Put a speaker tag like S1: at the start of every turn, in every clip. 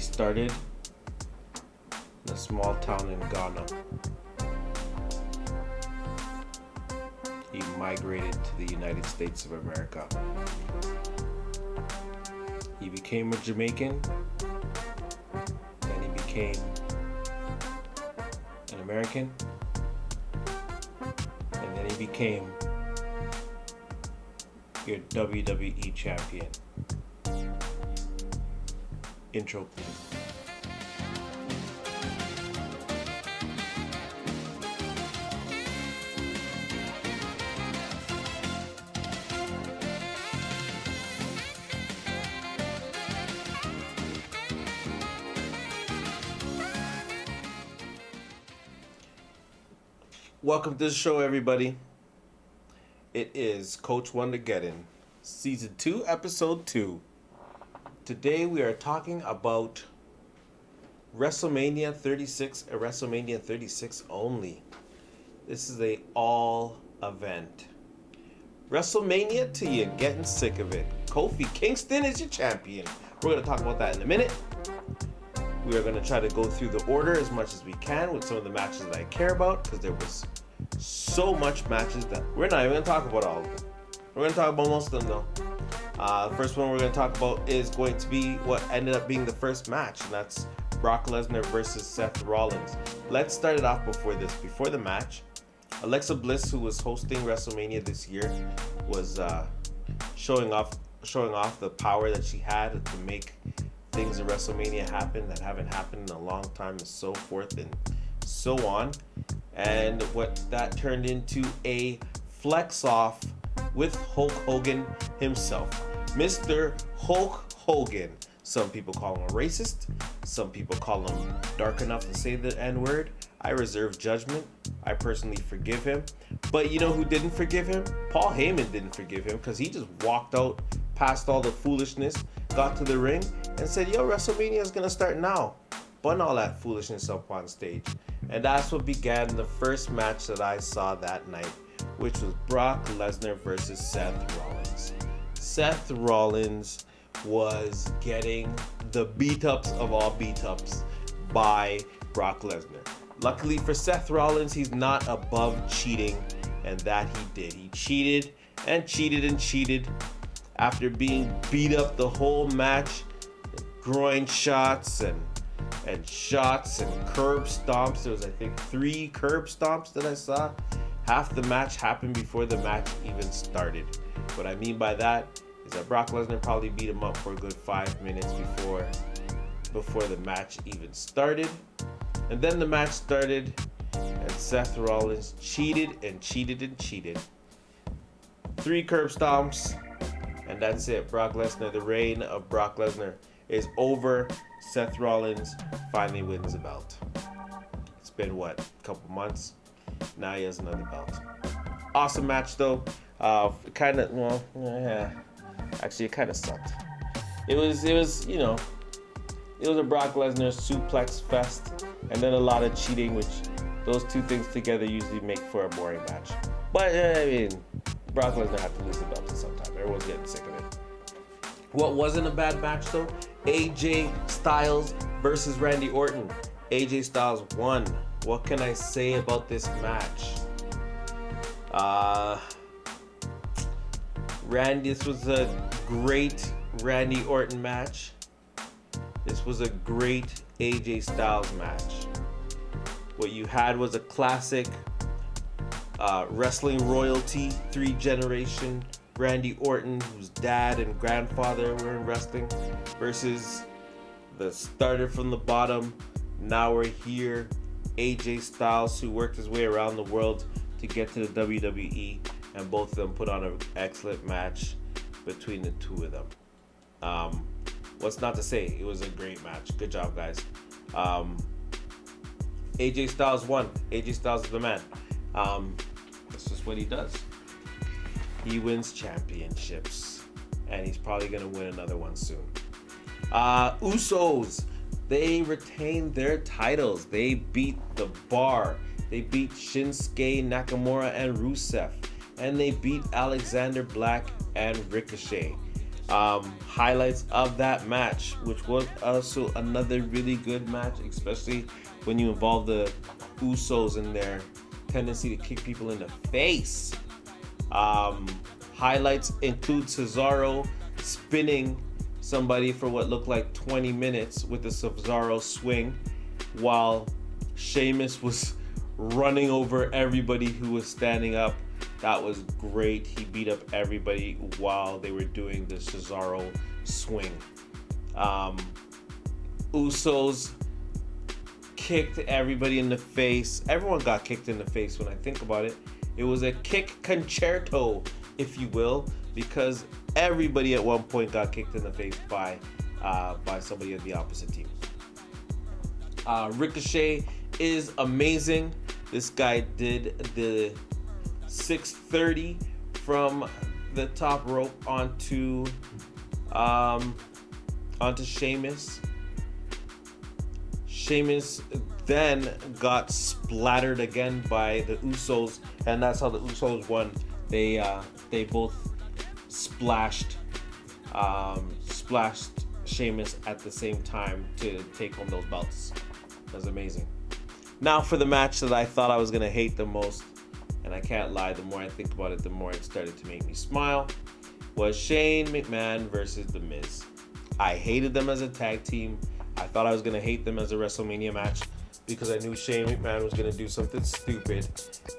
S1: started in a small town in Ghana. He migrated to the United States of America. He became a Jamaican, then he became an American, and then he became your WWE champion. Intro, please. Welcome to the show, everybody. It is Coach WONDERGEDDON, Season 2, Episode 2. Today we are talking about WrestleMania 36 and WrestleMania 36 only. This is a all event. WrestleMania till you're getting sick of it. Kofi Kingston is your champion. We're going to talk about that in a minute. We are going to try to go through the order as much as we can with some of the matches that I care about, because there was so much matches that we're not even going to talk about all of them. We're going to talk about most of them though. The first one we're going to talk about is going to be what ended up being the first match, and that's Brock Lesnar versus Seth Rollins. Let's start it off before the match. Alexa Bliss, who was hosting WrestleMania this year, was showing off the power that she had to make things in WrestleMania happen that haven't happened in a long time, and so forth and so on. And what that turned into a flex off with Hulk Hogan himself. Mr. Hulk Hogan. Some people call him a racist. Some people call him dark enough to say the N-word. I reserve judgment. I personally forgive him. But you know who didn't forgive him? Paul Heyman didn't forgive him, because he just walked out past all the foolishness, got to the ring, and said, yo, WrestleMania is going to start now. Bun all that foolishness up on stage. And that's what began the first match that I saw that night, which was Brock Lesnar versus Seth Rollins. Seth Rollins was getting the beat-ups of all beat-ups by Brock Lesnar. Luckily for Seth Rollins, he's not above cheating, and that he did. He cheated and cheated and cheated after being beat up the whole match. Groin shots and shots and curb stomps. There was, I think, 3 curb stomps that I saw. Half the match happened before the match even started. What I mean by that is that Brock Lesnar probably beat him up for a good 5 minutes before the match even started. And then the match started, and Seth Rollins cheated and cheated and cheated. 3 curb stomps, and that's it. Brock Lesnar, the reign of Brock Lesnar is over. Seth Rollins finally wins the belt. It's been, what, a couple months? Now he has another belt. Awesome match though. It kind of, well, yeah. Actually, it kind of sucked. It was, you know, it was a Brock Lesnar suplex fest, and then a lot of cheating, which those two things together usually make for a boring match. But I mean, Brock Lesnar had to lose the belt at some time. Everyone's getting sick of it. What wasn't a bad match though? AJ Styles versus Randy Orton. AJ Styles won. What can I say about this match? This was a great Randy Orton match. This was a great AJ Styles match. What you had was a classic wrestling royalty, 3-generation Randy Orton, whose dad and grandfather were in wrestling, versus the starter from the bottom. Now we're here, AJ Styles, who worked his way around the world to get to the WWE, and both of them put on an excellent match between the two of them. What's not to say? It was a great match. Good job, guys. AJ Styles won. AJ Styles is the man. That's just what he does. He wins championships, and he's probably going to win another one soon. Usos, they retained their titles. They beat The Bar. They beat Shinsuke Nakamura and Rusev. And they beat Alexander Black and Ricochet. Highlights of that match, which was also another really good match, especially when you involve the Usos in their tendency to kick people in the face. Highlights include Cesaro spinning somebody for what looked like 20 minutes with the Cesaro swing, while Sheamus was running over everybody who was standing up. That was great. He beat up everybody while they were doing the Cesaro swing. Usos kicked everybody in the face. Everyone got kicked in the face when I think about it. It was a kick concerto, if you will, because everybody at one point got kicked in the face by somebody of the opposite team. Ricochet is amazing. This guy did the 630 from the top rope onto Sheamus. Sheamus then got splattered again by the Usos, and that's how the Usos won. They both splashed Sheamus at the same time to take home those belts. That's amazing. Now for the match that I thought I was gonna hate the most, and I can't lie, the more I think about it, the more it started to make me smile, was Shane McMahon versus The Miz. I hated them as a tag team. I thought I was gonna hate them as a WrestleMania match because I knew Shane McMahon was gonna do something stupid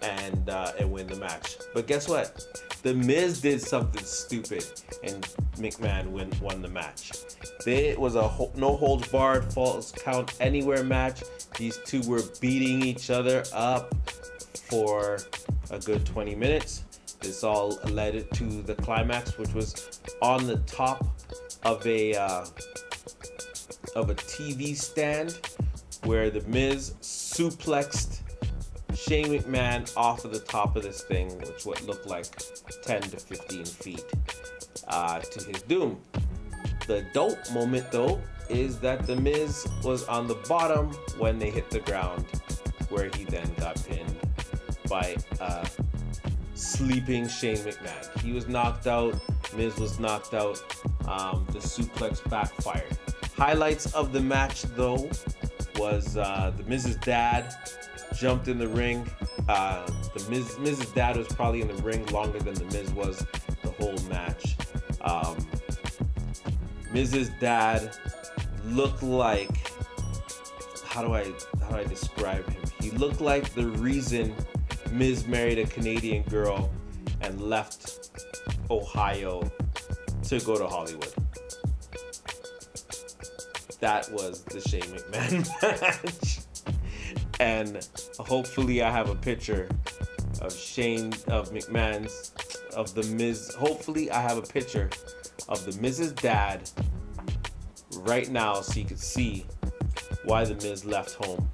S1: and win the match. But guess what? The Miz did something stupid and McMahon won the match. It was a no holds barred, falls count anywhere match. These two were beating each other up for a good 20 minutes. This all led to the climax, which was on the top of a TV stand where the Miz suplexed Shane McMahon off of the top of this thing, which what looked like 10 to 15 feet to his doom. The dope moment though is that the Miz was on the bottom when they hit the ground, where he then got pinned by sleeping Shane McMahon. He was knocked out, Miz was knocked out, the suplex backfired. Highlights of the match though was the Miz's dad jumped in the ring. The Miz's dad was probably in the ring longer than the Miz was the whole match. Miz's dad looked like, how do I describe him? He looked like the reason Miz married a Canadian girl and left Ohio to go to Hollywood. That was the Shane McMahon match. And hopefully I have a picture of the Miz. Hopefully I have a picture of the Miz's dad right now so you can see why the Miz left home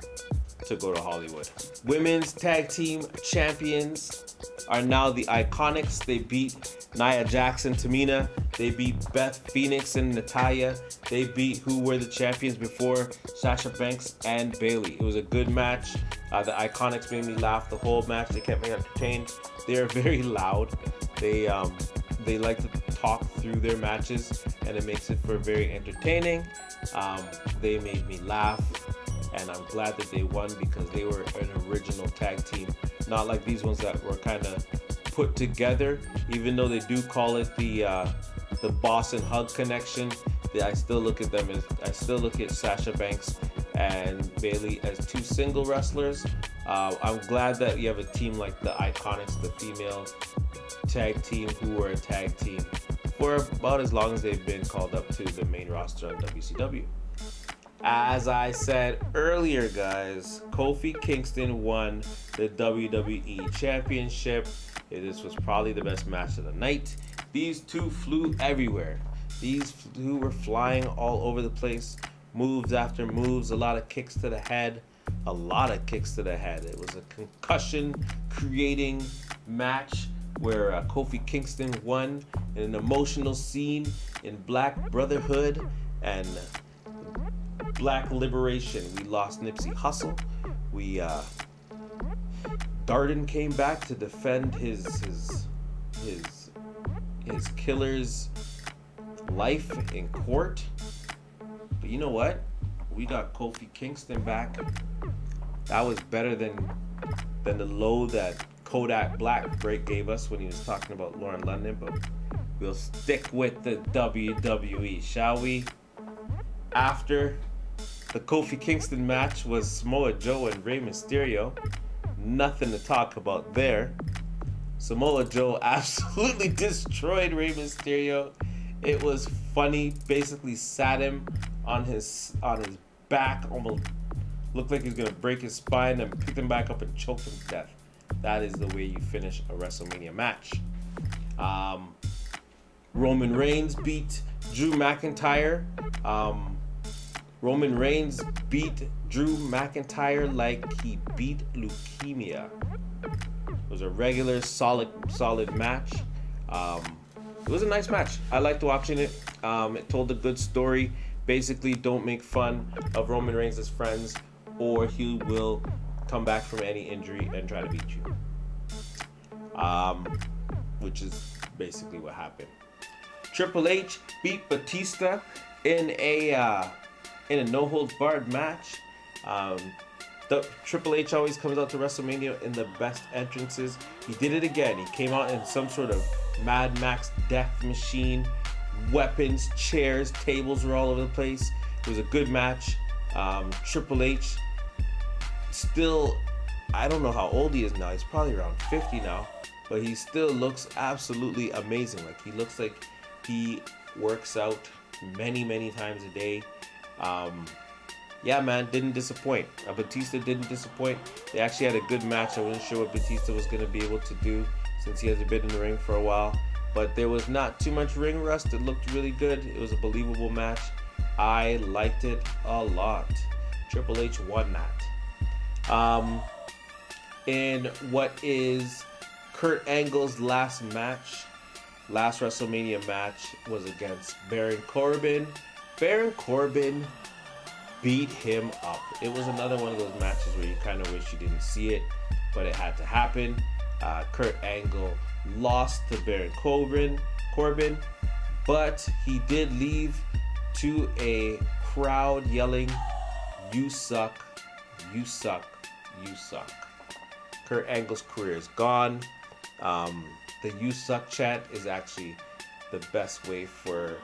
S1: to go to Hollywood. Women's tag team champions are now the Iconics. They beat Nia Jax and Tamina. They beat Beth Phoenix and Natalya. They beat who were the champions before, Sasha Banks and Bayley. It was a good match. The Iconics made me laugh the whole match. They kept me entertained. They are very loud. They like to talk through their matches, and it makes it for very entertaining. They made me laugh, and I'm glad that they won because they were an original tag team, not like these ones that were kind of put together. Even though they do call it the Boss and Hug connection, I still look at them as Sasha Banks and Bayley as two single wrestlers. I'm glad that you have a team like the Iconics, the female tag team, who were a tag team for about as long as they've been called up to the main roster on WCW. As I said earlier, guys, Kofi Kingston won the WWE Championship. This was probably the best match of the night. These two flew everywhere. These two were flying all over the place. Moves after moves, a lot of kicks to the head. A lot of kicks to the head. It was a concussion-creating match where Kofi Kingston won in an emotional scene in Black Brotherhood and Black Liberation. We lost Nipsey Hussle. Darden came back to defend his killer's life in court. But you know what? We got Kofi Kingston back. That was better than the low that Kodak Black break gave us when he was talking about Lauren London. But we'll stick with the WWE, shall we? After the Kofi Kingston match was Samoa Joe and Rey Mysterio. Nothing to talk about there. Samoa Joe absolutely destroyed Rey Mysterio. It was funny. Basically sat him on his back, almost looked like he was gonna break his spine, and picked him back up and choked him to death. That is the way you finish a WrestleMania match. Roman Reigns beat Drew McIntyre. Roman Reigns beat Drew McIntyre like he beat leukemia. It was a regular, solid match. It was a nice match. I liked watching it. It told a good story. Basically, don't make fun of Roman Reigns' friends, or he will come back from any injury and try to beat you. Which is basically what happened. Triple H beat Batista in a no-holds-barred match. The Triple H always comes out to WrestleMania in the best entrances. He did it again. He came out in some sort of Mad Max death machine. Weapons, chairs, tables were all over the place. It was a good match. Triple H still, I don't know how old he is now. He's probably around 50 now. But he still looks absolutely amazing. Like, he looks like he works out many times a day. Yeah, man, didn't disappoint. Batista didn't disappoint. They actually had a good match. I wasn't sure what Batista was going to be able to do since he hasn't been in the ring for a while. But there was not too much ring rust. It looked really good. It was a believable match. I liked it a lot. Triple H won that. In what is Kurt Angle's last WrestleMania match, was against Baron Corbin. Baron Corbin beat him up. It was another one of those matches where you kind of wish you didn't see it, but it had to happen. Kurt Angle lost to Baron Corbin, but he did leave to a crowd yelling, "You suck, you suck, you suck." Kurt Angle's career is gone. The "You suck" chant is actually the best way for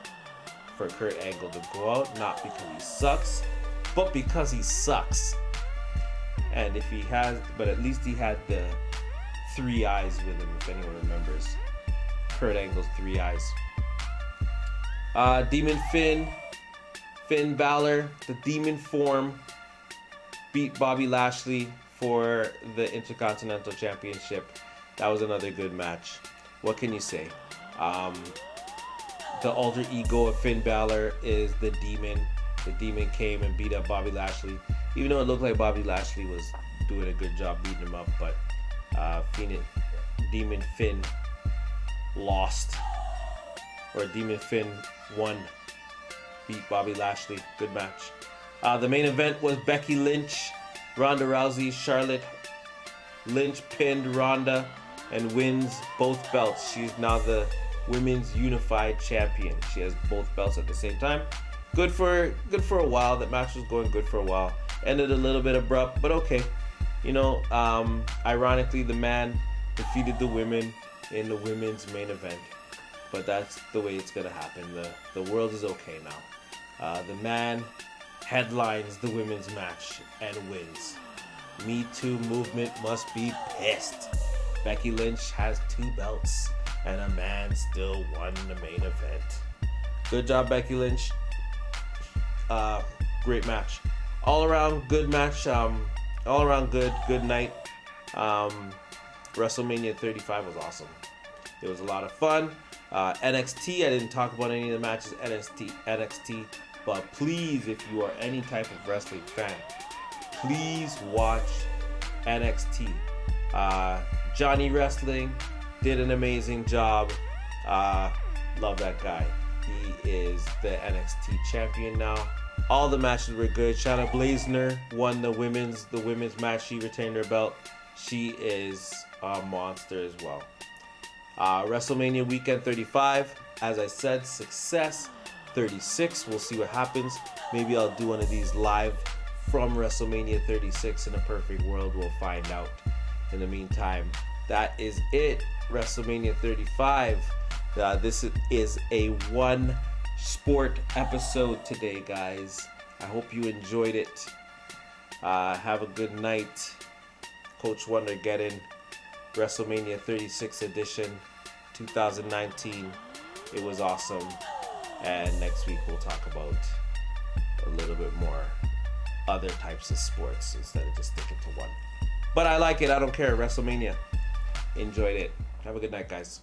S1: Kurt Angle to go out, not because he sucks, but because he sucks. And if he has, but at least he had the 3 eyes with him, if anyone remembers Kurt Angle's 3 eyes. Demon Finn Balor, the demon form, beat Bobby Lashley for the Intercontinental Championship. That was another good match. What can you say? The alter ego of Finn Balor is the demon. The demon came and beat up Bobby Lashley, even though it looked like Bobby Lashley was doing a good job beating him up, but Demon Finn lost, or Demon Finn won, beat Bobby Lashley. Good match. The main event was Becky Lynch, Ronda Rousey. Charlotte Lynch pinned Ronda and wins both belts. She's now the Women's Unified Champion. She has both belts at the same time. Good for a while. That match was going good for a while. Ended a little bit abrupt, but okay. You know, ironically, the man defeated the women in the women's main event. But that's the way it's gonna happen. The world is okay now. The man headlines the women's match and wins. Me Too movement must be pissed. Becky Lynch has 2 belts, and a man still won the main event. Good job, Becky Lynch. Great match. All around good match. All around good night. WrestleMania 35 was awesome. It was a lot of fun. NXT, I didn't talk about any of the matches NXT, but please, if you are any type of wrestling fan, please watch NXT. Johnny Wrestling did an amazing job. Love that guy. He is the NXT champion now. All the matches were good. Shayna Baszler won the women's match. She retained her belt. She is a monster as well. WrestleMania weekend 35. as I said, success. 36, we'll see what happens. Maybe I'll do one of these live from WrestleMania 36. In a perfect world, we'll find out. In the meantime, that is it. WrestleMania 35. This is a one sport episode today, guys. I hope you enjoyed it. Have a good night. Coach Wondergeddon, WrestleMania 36 edition, 2019. It was awesome. And next week we'll talk about a little bit more other types of sports instead of just sticking to one. But I like it. I don't care. WrestleMania. Enjoyed it. Have a good night, guys.